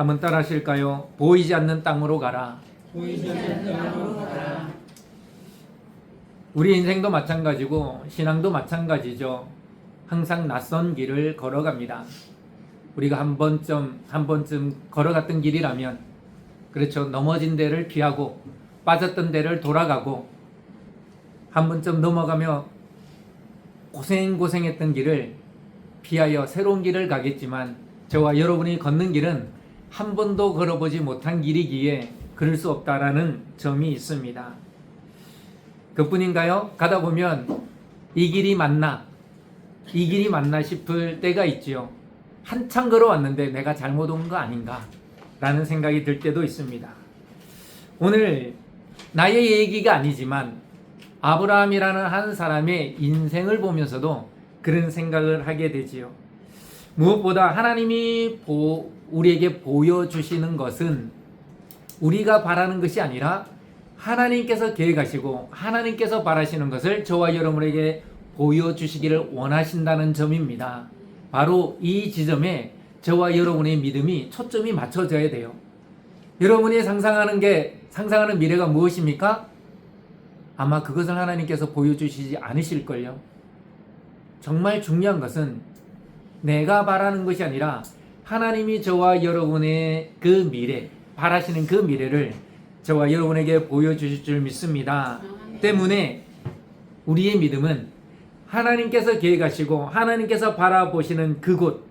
한번 따라 하실까요? 보이지 않는 땅으로 가라. 보이지 않는 땅으로 가라. 우리 인생도 마찬가지고 신앙도 마찬가지죠. 항상 낯선 길을 걸어갑니다. 우리가 한 번쯤 걸어갔던 길이라면, 그렇죠, 넘어진 데를 피하고 빠졌던 데를 돌아가고 한 번쯤 넘어가며 고생했던 길을 피하여 새로운 길을 가겠지만, 저와 여러분이 걷는 길은 한 번도 걸어보지 못한 길이기에 그럴 수 없다라는 점이 있습니다. 그뿐인가요? 가다 보면 이 길이 맞나 싶을 때가 있지요. 한참 걸어왔는데 내가 잘못 온 거 아닌가 라는 생각이 들 때도 있습니다. 오늘 나의 얘기가 아니지만 아브라함이라는 한 사람의 인생을 보면서도 그런 생각을 하게 되지요. 무엇보다 하나님이 우리에게 보여주시는 것은 우리가 바라는 것이 아니라 하나님께서 계획하시고 하나님께서 바라시는 것을 저와 여러분에게 보여주시기를 원하신다는 점입니다. 바로 이 지점에 저와 여러분의 믿음이 초점이 맞춰져야 돼요. 여러분이 상상하는 미래가 무엇입니까? 아마 그것을 하나님께서 보여주시지 않으실걸요. 정말 중요한 것은 내가 바라는 것이 아니라 하나님이 저와 여러분의 그 미래, 바라시는 그 미래를 저와 여러분에게 보여주실 줄 믿습니다. 때문에 우리의 믿음은 하나님께서 계획하시고 하나님께서 바라보시는 그곳,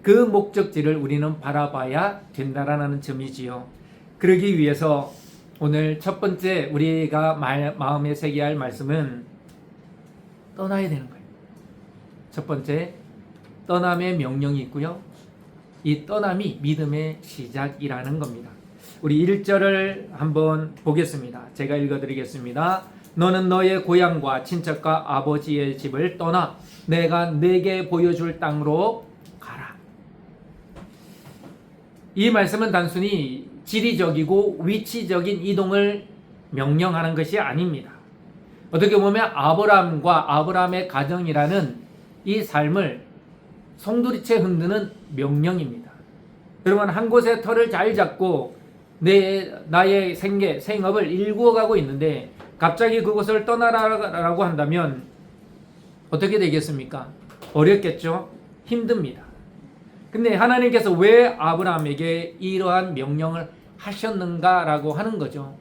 그 목적지를 우리는 바라봐야 된다라는 점이지요. 그러기 위해서 오늘 첫 번째 우리가 마음에 새겨야 할 말씀은 떠나야 되는 거예요. 첫 번째, 떠남의 명령이 있고요. 이 떠남이 믿음의 시작이라는 겁니다. 우리 1절을 한번 보겠습니다. 제가 읽어드리겠습니다. 너는 너의 고향과 친척과 아버지의 집을 떠나 내가 네게 보여줄 땅으로 가라. 이 말씀은 단순히 지리적이고 위치적인 이동을 명령하는 것이 아닙니다. 어떻게 보면 아브라함과 아브라함의 가정이라는 이 삶을 송두리째 흔드는 명령입니다. 여러분, 한 곳에 터를 잘 잡고 나의 생업을 일구어가고 있는데 갑자기 그곳을 떠나라고 한다면 어떻게 되겠습니까? 어렵겠죠? 힘듭니다. 근데 하나님께서 왜 아브라함에게 이러한 명령을 하셨는가라고 하는 거죠.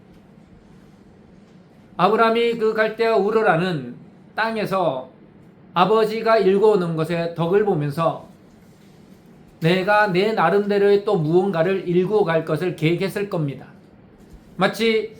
아브라함이 그 갈대아 우르라는 땅에서 아버지가 일궈놓은 것에 덕을 보면서 내가 내 나름대로의 또 무언가를 일구어 갈 것을 계획했을 겁니다. 마치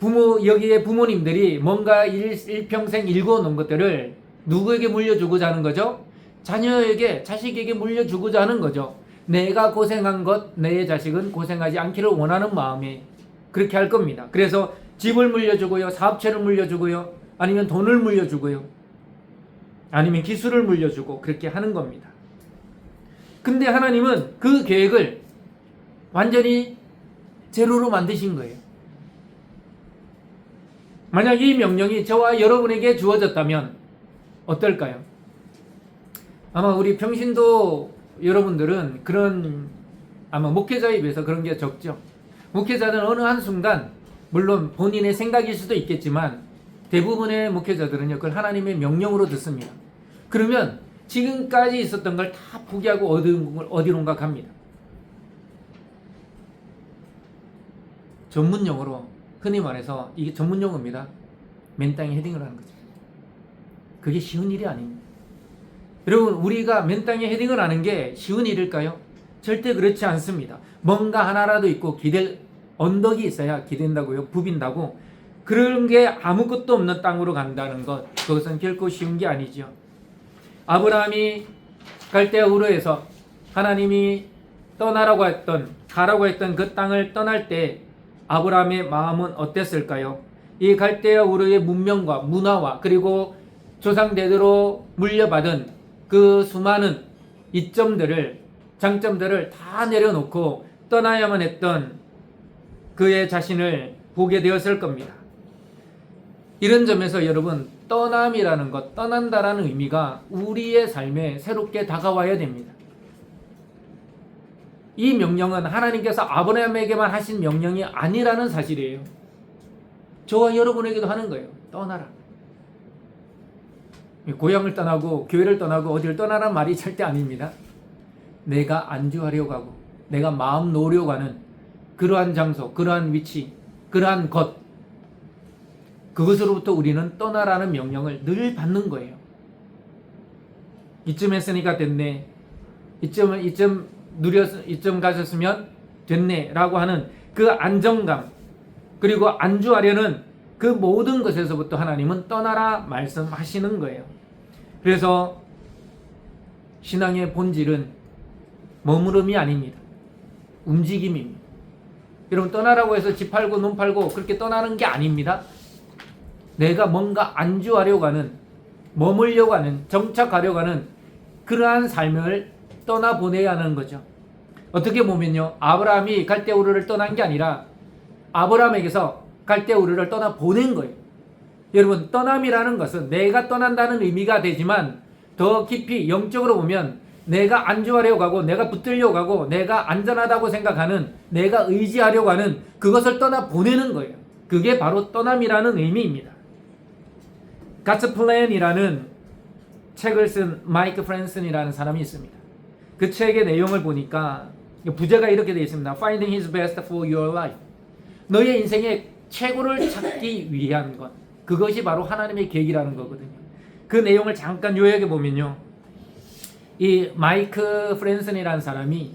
여기에 부모님들이 뭔가 일평생 일구어 놓은 것들을 누구에게 물려주고자 하는 거죠? 자식에게 물려주고자 하는 거죠. 내가 고생한 것, 내 자식은 고생하지 않기를 원하는 마음에 그렇게 할 겁니다. 그래서 집을 물려주고요, 사업체를 물려주고요, 아니면 돈을 물려주고요, 아니면 기술을 물려주고 그렇게 하는 겁니다. 근데 하나님은 그 계획을 완전히 제로로 만드신 거예요. 만약 이 명령이 저와 여러분에게 주어졌다면 어떨까요? 아마 우리 평신도 여러분들은 아마 목회자에 비해서 그런 게 적죠. 목회자는 어느 한순간, 물론 본인의 생각일 수도 있겠지만 대부분의 목회자들은요, 그걸 하나님의 명령으로 듣습니다. 그러면 지금까지 있었던 걸 다 포기하고 어디론가 갑니다. 전문용어로 흔히 말해서, 이게 전문용어입니다. 맨땅에 헤딩을 하는 거죠. 그게 쉬운 일이 아닙니다. 여러분, 우리가 맨땅에 헤딩을 하는 게 쉬운 일일까요? 절대 그렇지 않습니다. 뭔가 하나라도 있고 언덕이 있어야 기댄다고요, 부빈다고. 그런 게 아무것도 없는 땅으로 간다는 것, 그것은 결코 쉬운 게 아니죠. 아브라함이 갈대아 우르에서 하나님이 가라고 했던 그 땅을 떠날 때 아브라함의 마음은 어땠을까요? 이 갈대아 우르의 문명과 문화와 그리고 조상대대로 물려받은 그 수많은 장점들을 다 내려놓고 떠나야만 했던 그의 자신을 보게 되었을 겁니다. 이런 점에서 여러분, 떠남이라는 것, 떠난다라는 의미가 우리의 삶에 새롭게 다가와야 됩니다. 이 명령은 하나님께서 아브라함에게만 하신 명령이 아니라는 사실이에요. 저와 여러분에게도 하는 거예요. 떠나라. 고향을 떠나고 교회를 떠나고 어디를 떠나라는 말이 절대 아닙니다. 내가 안주하려고 하고 내가 마음 놓으려고 하는 그러한 장소, 그러한 위치, 그러한 것, 그것으로부터 우리는 떠나라는 명령을 늘 받는 거예요. 이쯤 했으니까 됐네, 이쯤 가셨으면 됐네 라고 하는 그 안정감, 그리고 안주하려는 그 모든 것에서부터 하나님은 떠나라 말씀하시는 거예요. 그래서 신앙의 본질은 머무름이 아닙니다. 움직임입니다. 여러분, 떠나라고 해서 집 팔고 눈 팔고 그렇게 떠나는 게 아닙니다. 내가 뭔가 안주하려고 하는, 머물려고 하는, 정착하려고 하는 그러한 삶을 떠나보내야 하는 거죠. 어떻게 보면요, 아브라함이 갈대우르를 떠난 게 아니라 아브라함에게서 갈대우르를 떠나보낸 거예요. 여러분, 떠남이라는 것은 내가 떠난다는 의미가 되지만 더 깊이 영적으로 보면 내가 안주하려고 하고 내가 붙들려고 하고 내가 안전하다고 생각하는, 내가 의지하려고 하는 그것을 떠나보내는 거예요. 그게 바로 떠남이라는 의미입니다. God's Plan이라는 책을 쓴 마이크 프랜슨이라는 사람이 있습니다. 그 책의 내용을 보니까 부제가 이렇게 되어 있습니다. Finding His Best for Your Life. 너의 인생의 최고를 찾기 위한 것, 그것이 바로 하나님의 계획이라는 거거든요. 그 내용을 잠깐 요약해 보면요, 이 마이크 프랜슨이라는 사람이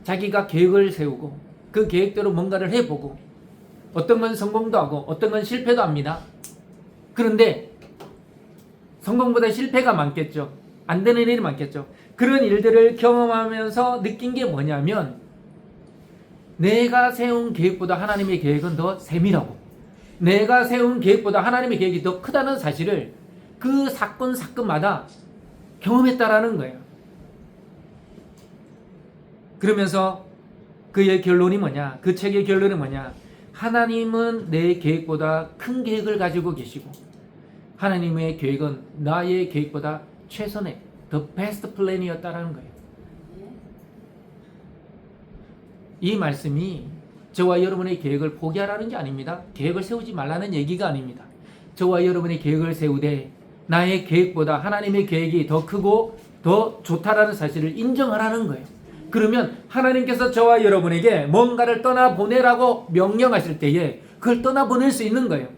자기가 계획을 세우고 그 계획대로 뭔가를 해보고 어떤 건 성공도 하고 어떤 건 실패도 합니다. 그런데 성공보다 실패가 많겠죠. 안 되는 일이 많겠죠. 그런 일들을 경험하면서 느낀 게 뭐냐면, 내가 세운 계획보다 하나님의 계획은 더 세밀하고 내가 세운 계획보다 하나님의 계획이 더 크다는 사실을 그 사건마다 경험했다라는 거예요. 그러면서 그의 결론이 뭐냐, 그 책의 결론이 뭐냐, 하나님은 내 계획보다 큰 계획을 가지고 계시고 하나님의 계획은 나의 계획보다 최선의 the best plan이었다라는 거예요. 이 말씀이 저와 여러분의 계획을 포기하라는 게 아닙니다. 계획을 세우지 말라는 얘기가 아닙니다. 저와 여러분의 계획을 세우되 나의 계획보다 하나님의 계획이 더 크고 더 좋다라는 사실을 인정하라는 거예요. 그러면 하나님께서 저와 여러분에게 뭔가를 떠나보내라고 명령하실 때에 그걸 떠나보낼 수 있는 거예요.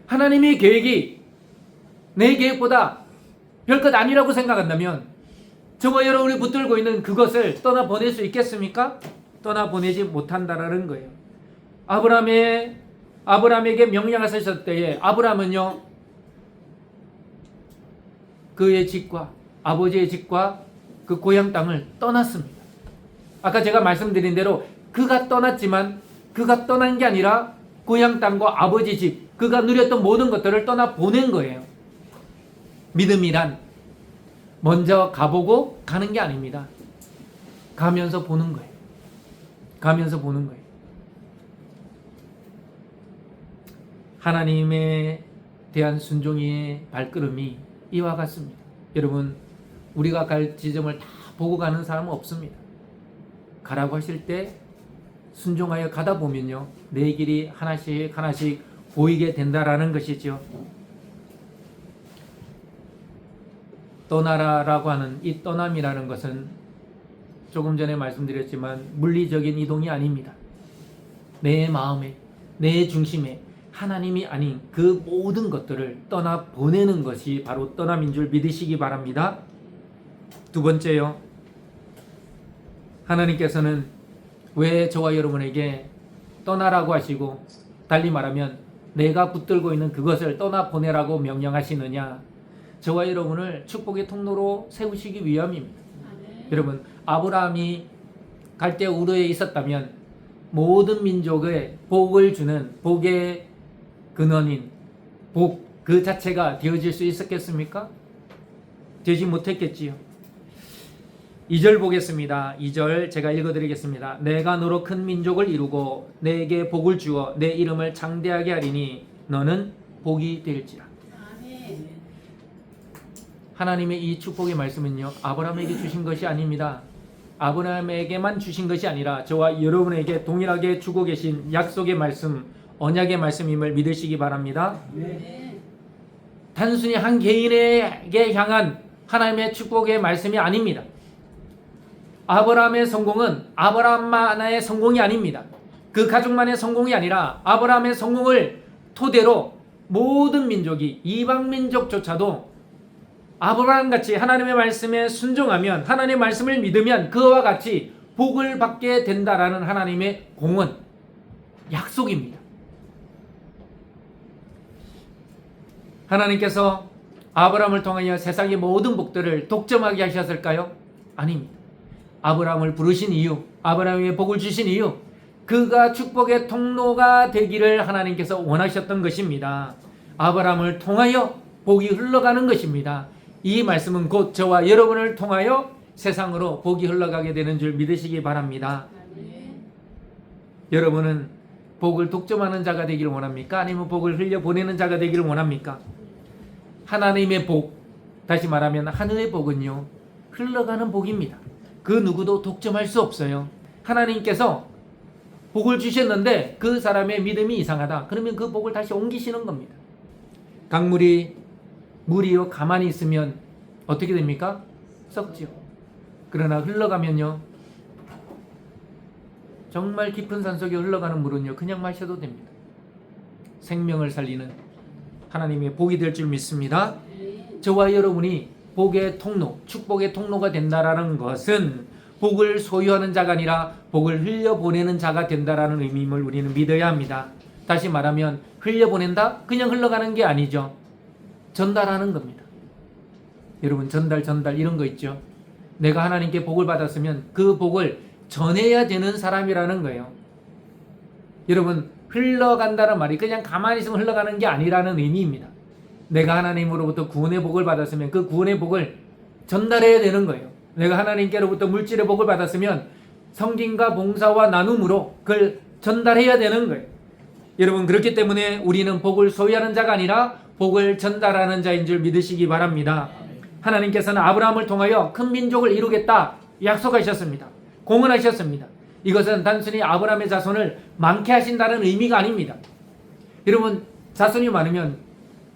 하나님의 계획이 내 계획보다 별것 아니라고 생각한다면 저와 여러분이 붙들고 있는 그것을 떠나보낼 수 있겠습니까? 떠나보내지 못한다라는 거예요. 아브라함에게 명령하셨을 때에 아브라함은요, 그의 집과 아버지의 집과 그 고향 땅을 떠났습니다. 아까 제가 말씀드린 대로 그가 떠났지만 그가 떠난 게 아니라 고향 땅과 아버지 집, 그가 누렸던 모든 것들을 떠나보낸 거예요. 믿음이란 먼저 가보고 가는 게 아닙니다. 가면서 보는 거예요. 가면서 보는 거예요. 하나님에 대한 순종의 발걸음이 이와 같습니다. 여러분, 우리가 갈 지점을 다 보고 가는 사람은 없습니다. 가라고 하실 때 순종하여 가다 보면요, 내 길이 하나씩 하나씩 보이게 된다라는 것이죠. 떠나라라고 하는 이 떠남이라는 것은 조금 전에 말씀드렸지만 물리적인 이동이 아닙니다. 내 마음에, 내 중심에 하나님이 아닌 그 모든 것들을 떠나보내는 것이 바로 떠남인 줄 믿으시기 바랍니다. 두 번째요, 하나님께서는 왜 저와 여러분에게 떠나라고 하시고, 달리 말하면 내가 붙들고 있는 그것을 떠나보내라고 명령하시느냐? 저와 여러분을 축복의 통로로 세우시기 위함입니다. 여러분, 아브라함이 갈대우르에 있었다면 모든 민족에 복을 주는 복의 근원인 복 그 자체가 되어질 수 있었겠습니까? 되지 못했겠지요. 2절 보겠습니다. 2절 제가 읽어드리겠습니다. 내가 너로 큰 민족을 이루고 내게 복을 주어 내 이름을 장대하게 하리니 너는 복이 될지라. 하나님의 이 축복의 말씀은요, 아브라함에게 주신 것이 아닙니다. 아브라함에게만 주신 것이 아니라 저와 여러분에게 동일하게 주고 계신 약속의 말씀, 언약의 말씀임을 믿으시기 바랍니다. 단순히 한 개인에게 향한 하나님의 축복의 말씀이 아닙니다. 아브라함의 성공은 아브라함만의 성공이 아닙니다. 그 가족만의 성공이 아니라 아브라함의 성공을 토대로 모든 민족이, 이방 민족조차도 아브라함같이 하나님의 말씀에 순종하면, 하나님의 말씀을 믿으면 그와 같이 복을 받게 된다라는 하나님의 공언, 약속입니다. 하나님께서 아브라함을 통하여 세상의 모든 복들을 독점하게 하셨을까요? 아닙니다. 아브라함을 부르신 이유, 아브라함에게 복을 주신 이유, 그가 축복의 통로가 되기를 하나님께서 원하셨던 것입니다. 아브라함을 통하여 복이 흘러가는 것입니다. 이 말씀은 곧 저와 여러분을 통하여 세상으로 복이 흘러가게 되는 줄 믿으시기 바랍니다. 여러분은 복을 독점하는 자가 되기를 원합니까? 아니면 복을 흘려보내는 자가 되기를 원합니까? 하나님의 복, 다시 말하면 하늘의 복은요, 흘러가는 복입니다. 그 누구도 독점할 수 없어요. 하나님께서 복을 주셨는데 그 사람의 믿음이 이상하다. 그러면 그 복을 다시 옮기시는 겁니다. 강물이 물이요 가만히 있으면 어떻게 됩니까? 썩지요. 그러나 흘러가면요, 정말 깊은 산속에 흘러가는 물은요 그냥 마셔도 됩니다. 생명을 살리는 하나님의 복이 될 줄 믿습니다. 저와 여러분이 복의 통로, 축복의 통로가 된다라는 것은 복을 소유하는 자가 아니라 복을 흘려보내는 자가 된다라는 의미임을 우리는 믿어야 합니다. 다시 말하면 흘려보낸다? 그냥 흘러가는 게 아니죠. 전달하는 겁니다. 여러분, 전달 이런 거 있죠. 내가 하나님께 복을 받았으면 그 복을 전해야 되는 사람이라는 거예요. 여러분, 흘러간다는 말이 그냥 가만히 있으면 흘러가는 게 아니라는 의미입니다. 내가 하나님으로부터 구원의 복을 받았으면 그 구원의 복을 전달해야 되는 거예요. 내가 하나님께로부터 물질의 복을 받았으면 섬김과 봉사와 나눔으로 그걸 전달해야 되는 거예요. 여러분, 그렇기 때문에 우리는 복을 소유하는 자가 아니라 복을 전달하는 자인 줄 믿으시기 바랍니다. 하나님께서는 아브라함을 통하여 큰 민족을 이루겠다 약속하셨습니다. 공언하셨습니다. 이것은 단순히 아브라함의 자손을 많게 하신다는 의미가 아닙니다. 여러분, 자손이 많으면,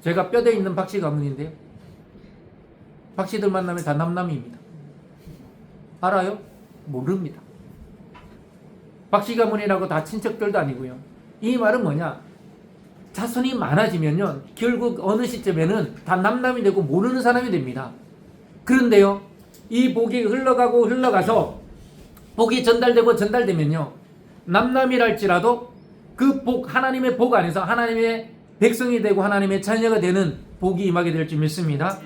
제가 뼈대 있는 박씨 가문인데요, 박씨들 만나면 다 남남입니다. 알아요? 모릅니다. 박씨 가문이라고 다 친척들도 아니고요. 이 말은 뭐냐? 자손이 많아지면요, 결국 어느 시점에는 다 남남이 되고 모르는 사람이 됩니다. 그런데요, 이 복이 흘러가고 흘러가서 복이 전달되면요, 남남이랄지라도 그 복, 하나님의 복 안에서 하나님의 백성이 되고 하나님의 자녀가 되는 복이 임하게 될 줄 믿습니다.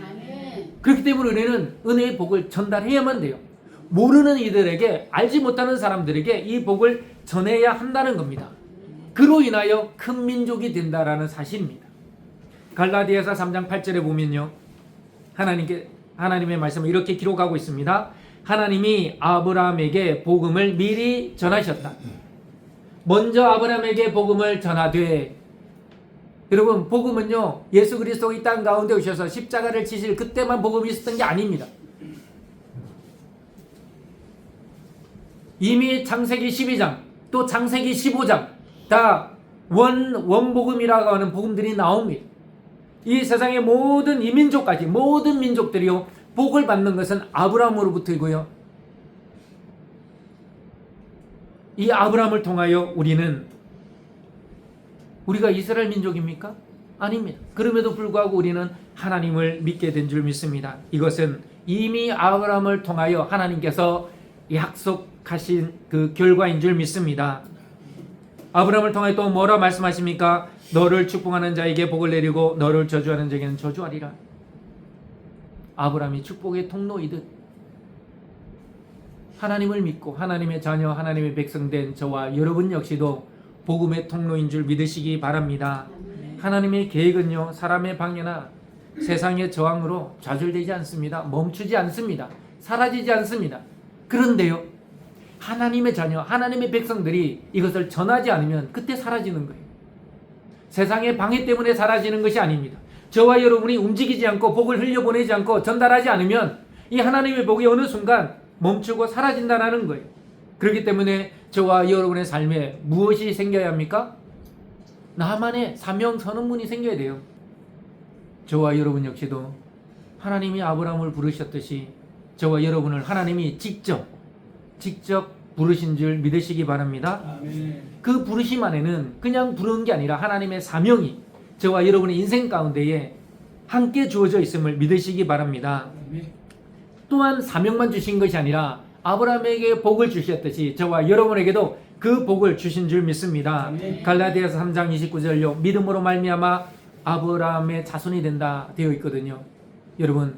그렇기 때문에 우리는 은혜의 복을 전달해야만 돼요. 모르는 이들에게, 알지 못하는 사람들에게 이 복을 전해야 한다는 겁니다. 그로 인하여 큰 민족이 된다라는 사실입니다. 갈라디아서 3장 8절에 보면요, 하나님의 말씀을 이렇게 기록하고 있습니다. 하나님이 아브라함에게 복음을 미리 전하셨다. 먼저 아브라함에게 복음을 전하되, 여러분, 복음은요, 예수 그리스도가 이 땅 가운데 오셔서 십자가를 지실 그때만 복음이 있었던 게 아닙니다. 이미 창세기 12장 또 창세기 15장 다 원복음이라고 하는 복음들이 나옵니다. 이 세상의 모든 이민족까지, 모든 민족들이요, 복을 받는 것은 아브라함으로부터이고요, 이 아브라함을 통하여 우리가 이스라엘 민족입니까? 아닙니다. 그럼에도 불구하고 우리는 하나님을 믿게 된 줄 믿습니다. 이것은 이미 아브라함을 통하여 하나님께서 약속하신 그 결과인 줄 믿습니다. 아브라함을 통하여 또 뭐라 말씀하십니까? 너를 축복하는 자에게 복을 내리고 너를 저주하는 자에게는 저주하리라. 아브라함이 축복의 통로이듯 하나님을 믿고 하나님의 자녀, 하나님의 백성된 저와 여러분 역시도 복음의 통로인 줄 믿으시기 바랍니다. 하나님의 계획은요, 사람의 방해나 세상의 저항으로 좌절되지 않습니다. 멈추지 않습니다. 사라지지 않습니다. 그런데요, 하나님의 자녀, 하나님의 백성들이 이것을 전하지 않으면 그때 사라지는 거예요. 세상의 방해 때문에 사라지는 것이 아닙니다. 저와 여러분이 움직이지 않고 복을 흘려보내지 않고 전달하지 않으면 이 하나님의 복이 어느 순간 멈추고 사라진다는 거예요. 그렇기 때문에 저와 여러분의 삶에 무엇이 생겨야 합니까? 나만의 사명 선언문이 생겨야 돼요. 저와 여러분 역시도 하나님이 아브라함을 부르셨듯이 저와 여러분을 하나님이 직접 부르신 줄 믿으시기 바랍니다. 아멘. 그 부르심 안에는 그냥 부르는 게 아니라 하나님의 사명이 저와 여러분의 인생 가운데에 함께 주어져 있음을 믿으시기 바랍니다. 아멘. 또한 사명만 주신 것이 아니라 아브라함에게 복을 주셨듯이 저와 여러분에게도 그 복을 주신 줄 믿습니다. 아멘. 갈라디아서 3장 29절요. 믿음으로 말미암아 아브라함의 자손이 된다 되어 있거든요. 여러분,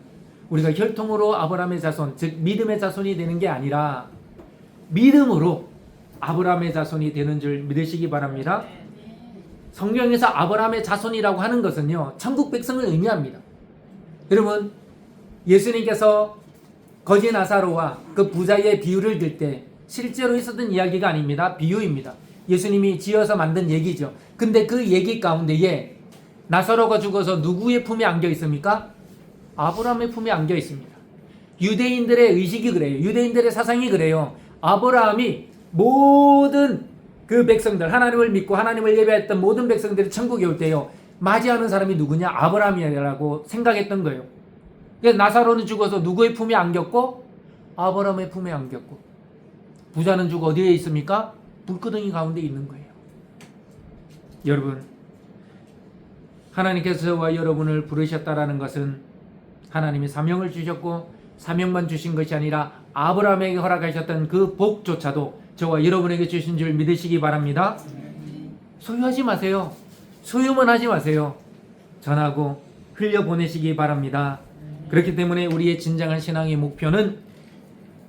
우리가 혈통으로 아브라함의 자손, 즉 믿음의 자손이 되는 게 아니라 믿음으로 아브라함의 자손이 되는 줄 믿으시기 바랍니다. 성경에서 아브라함의 자손이라고 하는 것은요, 천국 백성을 의미합니다. 여러분, 예수님께서 거지 나사로와 그 부자의 비유를 들 때 실제로 있었던 이야기가 아닙니다. 비유입니다. 예수님이 지어서 만든 얘기죠. 근데 그 얘기 가운데에 나사로가 죽어서 누구의 품에 안겨 있습니까? 아브라함의 품에 안겨 있습니다. 유대인들의 의식이 그래요. 유대인들의 사상이 그래요. 아브라함이 모든 그 백성들, 하나님을 믿고 하나님을 예배했던 모든 백성들이 천국에 올 때요, 맞이하는 사람이 누구냐? 아브라함이라고 생각했던 거예요. 그래서 나사로는 죽어서 누구의 품에 안겼고? 아브라함의 품에 안겼고, 부자는 죽어 어디에 있습니까? 불구덩이 가운데 있는 거예요. 여러분, 하나님께서 저와 여러분을 부르셨다라는 것은 하나님이 사명을 주셨고, 사명만 주신 것이 아니라 아브라함에게 허락하셨던 그 복조차도 저와 여러분에게 주신 줄 믿으시기 바랍니다. 소유하지 마세요. 소유만 하지 마세요. 전하고 흘려보내시기 바랍니다. 그렇기 때문에 우리의 진정한 신앙의 목표는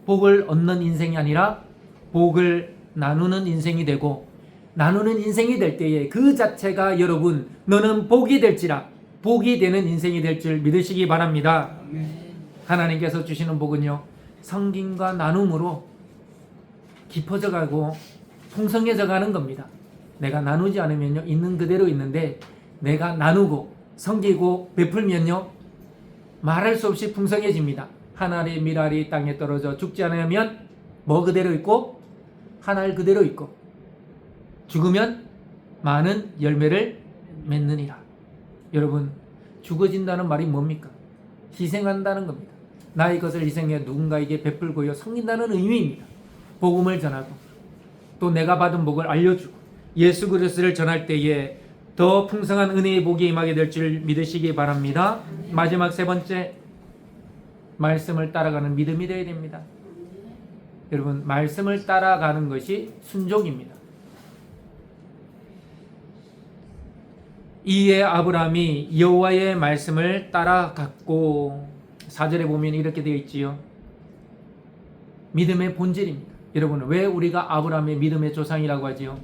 복을 얻는 인생이 아니라 복을 나누는 인생이 되고, 나누는 인생이 될 때에 그 자체가 여러분, 너는 복이 될지라 복이 되는 인생이 될 줄 믿으시기 바랍니다. 하나님께서 주시는 복은요, 섬김과 나눔으로 깊어져 가고 풍성해져 가는 겁니다. 내가 나누지 않으면요, 있는 그대로 있는데 내가 나누고 섬기고 베풀면요, 말할 수 없이 풍성해집니다. 한 알의 밀알이 땅에 떨어져 죽지 않으면 뭐 그대로 있고 한 알 그대로 있고, 죽으면 많은 열매를 맺느니라. 여러분, 죽어진다는 말이 뭡니까? 희생한다는 겁니다. 나의 것을 희생해 누군가에게 베풀고요, 섬긴다는 의미입니다. 복음을 전하고 또 내가 받은 복을 알려주고 예수 그리스도를 전할 때에 더 풍성한 은혜의 복이 임하게 될 줄 믿으시기 바랍니다. 마지막 세 번째, 말씀을 따라가는 믿음이 되어야 됩니다. 여러분, 말씀을 따라가는 것이 순종입니다. 이에 아브라함이 여호와의 말씀을 따라갔고, 4절에 보면 이렇게 되어 있지요. 믿음의 본질입니다. 여러분, 왜 우리가 아브라함의 믿음의 조상이라고 하지요?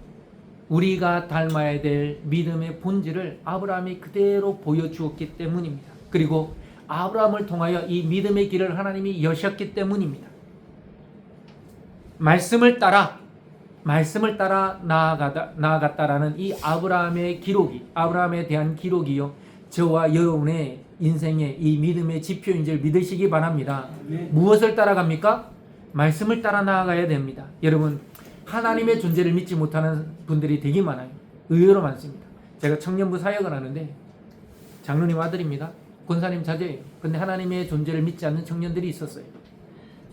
우리가 닮아야 될 믿음의 본질을 아브라함이 그대로 보여주었기 때문입니다. 그리고 아브라함을 통하여 이 믿음의 길을 하나님이 여셨기 때문입니다. 말씀을 따라 나아갔다라는 이 아브라함의 기록이, 아브라함에 대한 기록이요, 저와 여러분의 인생의 이 믿음의 지표인 줄 믿으시기 바랍니다. 무엇을 따라갑니까? 말씀을 따라 나아가야 됩니다. 여러분, 하나님의 존재를 믿지 못하는 분들이 되게 많아요. 의외로 많습니다. 제가 청년부 사역을 하는데 장로님 아들입니다. 권사님 자제예요. 근데 하나님의 존재를 믿지 않는 청년들이 있었어요.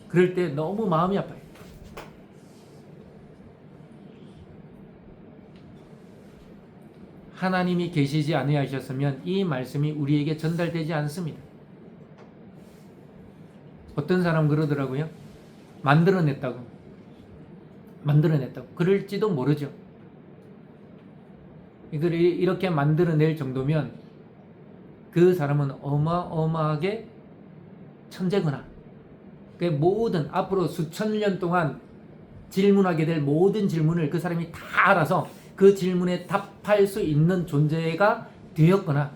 그럴 때 너무 마음이 아파요. 하나님이 계시지 아니하셨으면 이 말씀이 우리에게 전달되지 않습니다. 어떤 사람 그러더라고요. 만들어냈다고. 그럴지도 모르죠. 이걸 이렇게 만들어낼 정도면 그 사람은 어마어마하게 천재구나. 그 모든 앞으로 수천 년 동안 질문하게 될 모든 질문을 그 사람이 다 알아서 그 질문에 답할 수 있는 존재가 되었거나,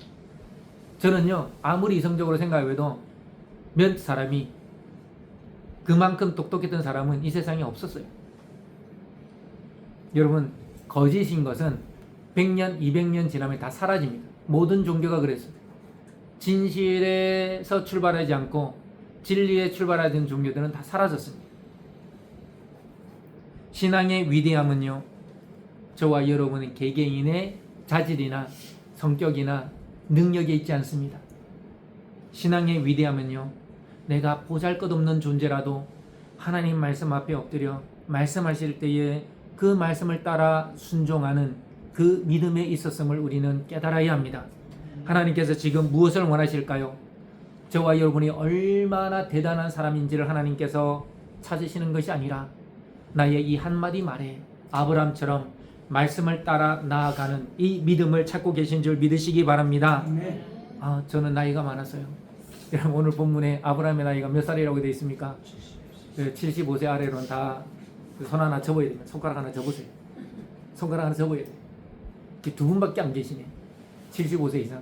저는요, 아무리 이성적으로 생각해도 몇 사람이 그만큼 똑똑했던 사람은 이 세상에 없었어요. 여러분, 거짓인 것은 100년, 200년 지나면 다 사라집니다. 모든 종교가 그랬어요. 진실에서 출발하지 않고 진리에 출발하는 종교들은 다 사라졌습니다. 신앙의 위대함은요, 저와 여러분의 개개인의 자질이나 성격이나 능력에 있지 않습니다. 신앙의 위대함은요, 내가 보잘것없는 존재라도 하나님 말씀 앞에 엎드려 말씀하실 때에 그 말씀을 따라 순종하는 그 믿음에 있었음을 우리는 깨달아야 합니다. 하나님께서 지금 무엇을 원하실까요? 저와 여러분이 얼마나 대단한 사람인지를 하나님께서 찾으시는 것이 아니라 나의 이 한마디 말에 아브라함처럼 말씀을 따라 나아가는 이 믿음을 찾고 계신 줄 믿으시기 바랍니다. 저는 나이가 많았어요. 여러분, 오늘 본문에 아브라함의 나이가 몇 살이라고 되어 있습니까? 75세 아래로는 다 손 하나 접어야 됩니다. 손가락 하나 접으세요. 손가락 하나 접어야 돼요. 두 분밖에 안 계시네. 75세 이상.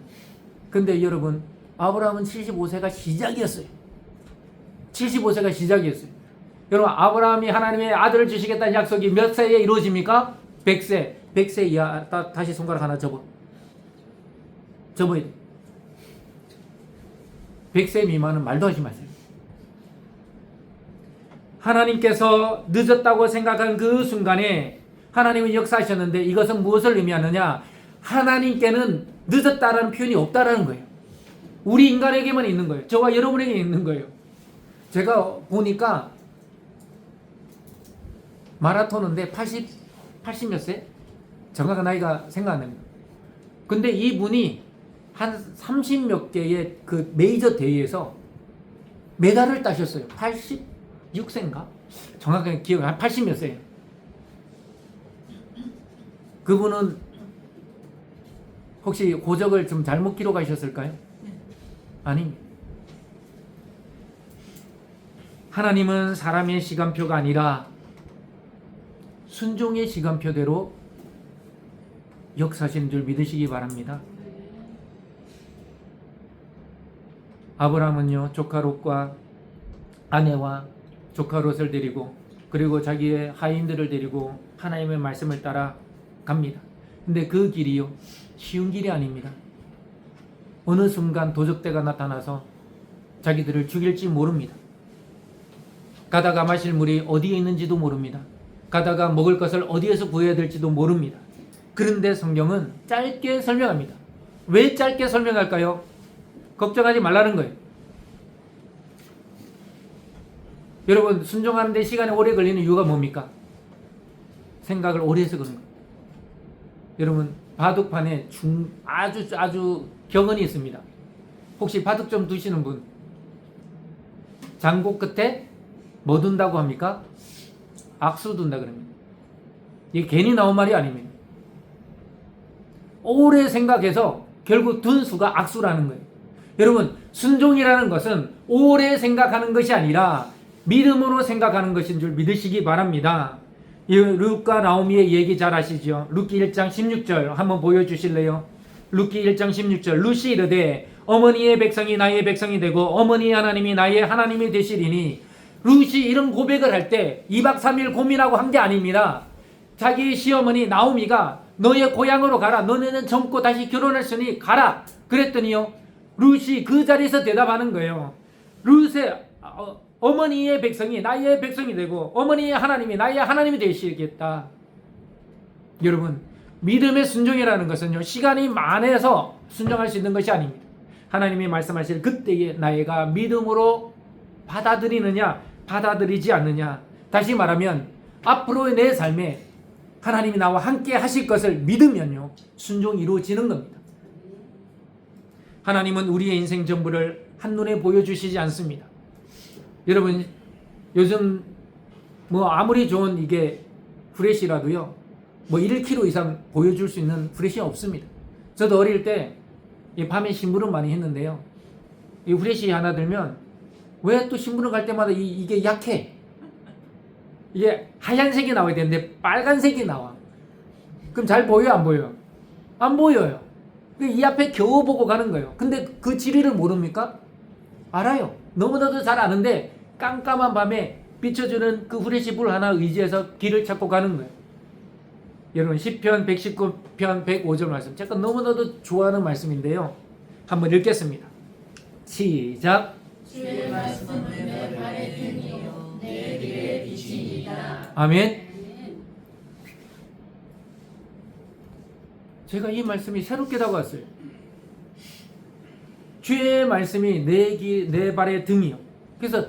근데 여러분, 아브라함은 75세가 시작이었어요. 75세가 시작이었어요. 여러분, 아브라함이 하나님의 아들을 주시겠다는 약속이 몇 세에 이루어집니까? 100세. 100세 이하. 다시 손가락 하나 접어야 돼. 100세 미만은 말도 하지 마세요. 하나님께서 늦었다고 생각한 그 순간에 하나님은 역사하셨는데, 이것은 무엇을 의미하느냐? 하나님께는 늦었다라는 표현이 없다라는 거예요. 우리 인간에게만 있는 거예요. 저와 여러분에게 있는 거예요. 제가 보니까 마라톤인데 80 몇 세? 정확한 나이가 생각 안 납니다. 근데 이분이 한 30 몇 개의 그 메이저 대회에서 메달을 따셨어요. 86세인가? 정확하게 기억이 한 80 몇 세예요. 그분은 혹시 고적을 좀 잘못 기록하셨을까요? 아닙니다. 하나님은 사람의 시간표가 아니라 순종의 시간표대로 역사하시는 줄 믿으시기 바랍니다. 아브라함은요, 조카 롯과 아내와 조카 롯을 데리고, 그리고 자기의 하인들을 데리고 하나님의 말씀을 따라 갑니다. 근데 그 길이요, 쉬운 길이 아닙니다. 어느 순간 도적대가 나타나서 자기들을 죽일지 모릅니다. 가다가 마실 물이 어디에 있는지도 모릅니다. 가다가 먹을 것을 어디에서 구해야 될지도 모릅니다. 그런데 성경은 짧게 설명합니다. 왜 짧게 설명할까요? 걱정하지 말라는 거예요. 여러분, 순종하는데 시간이 오래 걸리는 이유가 뭡니까? 생각을 오래 해서 그런 거예요. 여러분, 바둑판에 아주 격언이 있습니다. 혹시 바둑 좀 두시는 분, 장고 끝에 뭐 둔다고 합니까? 악수 둔다 그럽니다. 이게 괜히 나온 말이 아닙니다. 오래 생각해서 결국 둔 수가 악수라는 거예요. 여러분, 순종이라는 것은 오래 생각하는 것이 아니라 믿음으로 생각하는 것인 줄 믿으시기 바랍니다. 이 룻과 나오미의 얘기 잘 아시죠? 룻기 1장 16절 한번 보여주실래요? 룻기 1장 16절. 룻이 이르되 어머니의 백성이 나의 백성이 되고 어머니의 하나님이 나의 하나님이 되시리니. 룻이 이런 고백을 할 때 2박 3일 고민하고 한 게 아닙니다. 자기 시어머니 나오미가 너의 고향으로 가라. 너네는 젊고 다시 결혼했으니 가라. 그랬더니요, 룻이 그 자리에서 대답하는 거예요. 룻의 어머니의 백성이 나의 백성이 되고 어머니의 하나님이 나의 하나님이 되시겠다. 여러분, 믿음의 순종이라는 것은요, 시간이 많아서 순종할 수 있는 것이 아닙니다. 하나님이 말씀하실 그때에 나이가 믿음으로 받아들이느냐 받아들이지 않느냐. 다시 말하면 앞으로의 내 삶에 하나님이 나와 함께 하실 것을 믿으면요, 순종이 이루어지는 겁니다. 하나님은 우리의 인생 전부를 한눈에 보여주시지 않습니다. 여러분, 요즘 아무리 좋은 이게 후레쉬라도요, 1kg 이상 보여줄 수 있는 후레쉬가 없습니다. 저도 어릴 때 밤에 심부름 많이 했는데요, 이 후레쉬 하나 들면 왜 또 심부름 갈 때마다 이게 약해. 이게 하얀색이 나와야 되는데 빨간색이 나와. 그럼 잘 보여요, 안 보여요? 안 보여요. 이 앞에 겨우 보고 가는 거예요. 근데 그 지리를 모릅니까? 알아요. 너무나도 잘 아는데 깜깜한 밤에 비춰주는 그 후레쉬 불 하나 의지해서 길을 찾고 가는 거예요. 여러분, 시편 119편 105절 말씀, 제가 너무나도 좋아하는 말씀인데요, 한번 읽겠습니다. 시작. 주의 말씀은 내 발의 등이요 내 길의 빛이니이다. 아멘. 제가 이 말씀이 새롭게 다가왔어요. 주의 말씀이 내 발의 등이요. 그래서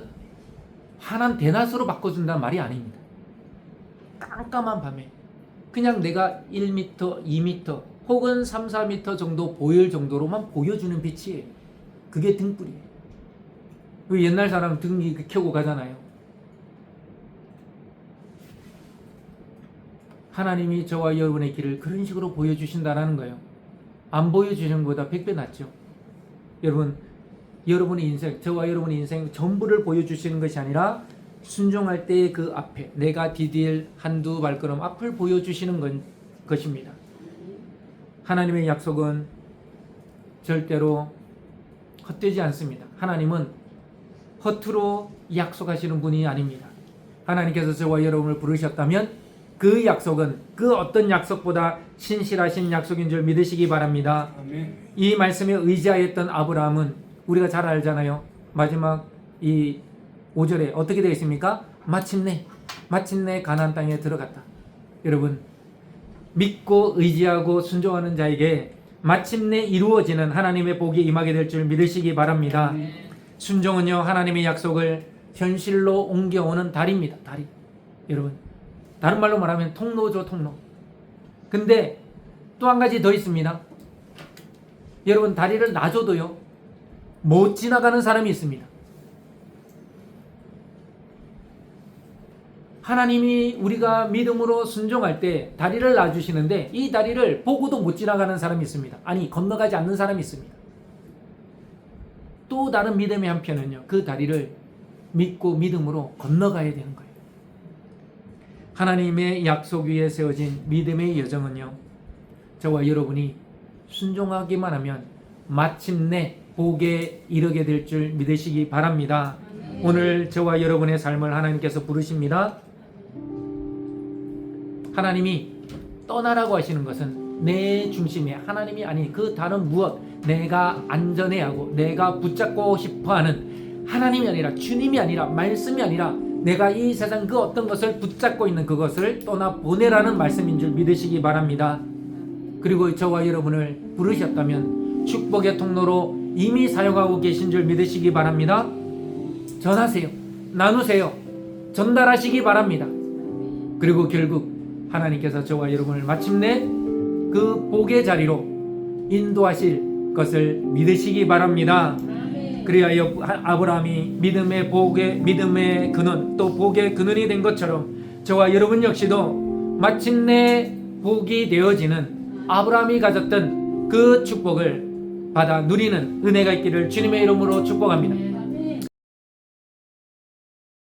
환한 대낮으로 바꿔준다는 말이 아닙니다. 깜깜한 밤에 그냥 내가 1m, 2m 혹은 3, 4m 정도 보일 정도로만 보여주는 빛이에요. 그게 등불이에요. 그 옛날 사람 등 켜고 가잖아요. 하나님이 저와 여러분의 길을 그런 식으로 보여주신다는 거예요. 안 보여주시는 것보다 100배 낫죠. 여러분의 인생, 저와 여러분의 인생 전부를 보여주시는 것이 아니라 순종할 때의 그 앞에 내가 디딜 한두 발걸음 앞을 보여주시는 것입니다. 하나님의 약속은 절대로 헛되지 않습니다. 하나님은 허투루 약속하시는 분이 아닙니다. 하나님께서 저와 여러분을 부르셨다면 그 약속은 그 어떤 약속보다 신실하신 약속인 줄 믿으시기 바랍니다. 아멘. 이 말씀에 의지하였던 아브라함은 우리가 잘 알잖아요. 마지막 이 5절에 어떻게 되어 있습니까? 마침내 가나안 땅에 들어갔다. 여러분, 믿고 의지하고 순종하는 자에게 마침내 이루어지는 하나님의 복이 임하게 될 줄 믿으시기 바랍니다. 순종은요, 하나님의 약속을 현실로 옮겨오는 다리입니다. 다리. 여러분, 다른 말로 말하면 통로죠, 통로. 근데 또 한 가지 더 있습니다. 여러분, 다리를 놔줘도요, 못 지나가는 사람이 있습니다. 하나님이 우리가 믿음으로 순종할 때 다리를 놔주시는데 이 다리를 보고도 못 지나가는 사람이 있습니다. 아니, 건너가지 않는 사람이 있습니다. 또 다른 믿음의 한편은요, 그 다리를 믿고 믿음으로 건너가야 되는 거예요. 하나님의 약속 위에 세워진 믿음의 여정은요, 저와 여러분이 순종하기만 하면 마침내 복에 이르게 될 줄 믿으시기 바랍니다. 오늘 저와 여러분의 삶을 하나님께서 부르십니다. 하나님이 떠나라고 하시는 것은 내 중심에 하나님이 아닌 그 다른 무엇, 내가 안전해하고 내가 붙잡고 싶어하는 하나님이 아니라, 주님이 아니라, 말씀이 아니라 내가 이 세상 그 어떤 것을 붙잡고 있는 그것을 떠나보내라는 말씀인 줄 믿으시기 바랍니다. 그리고 저와 여러분을 부르셨다면 축복의 통로로 이미 사용하고 계신 줄 믿으시기 바랍니다. 전하세요. 나누세요. 전달하시기 바랍니다. 그리고 결국 하나님께서 저와 여러분을 마침내 그 복의 자리로 인도하실 것을 믿으시기 바랍니다. 그리하여 아브라함이 믿음의 근원, 또 복의 근원이 된 것처럼 저와 여러분 역시도 마침내 복이 되어지는 아브라함이 가졌던 그 축복을 받아 누리는 은혜가 있기를 주님의 이름으로 축복합니다.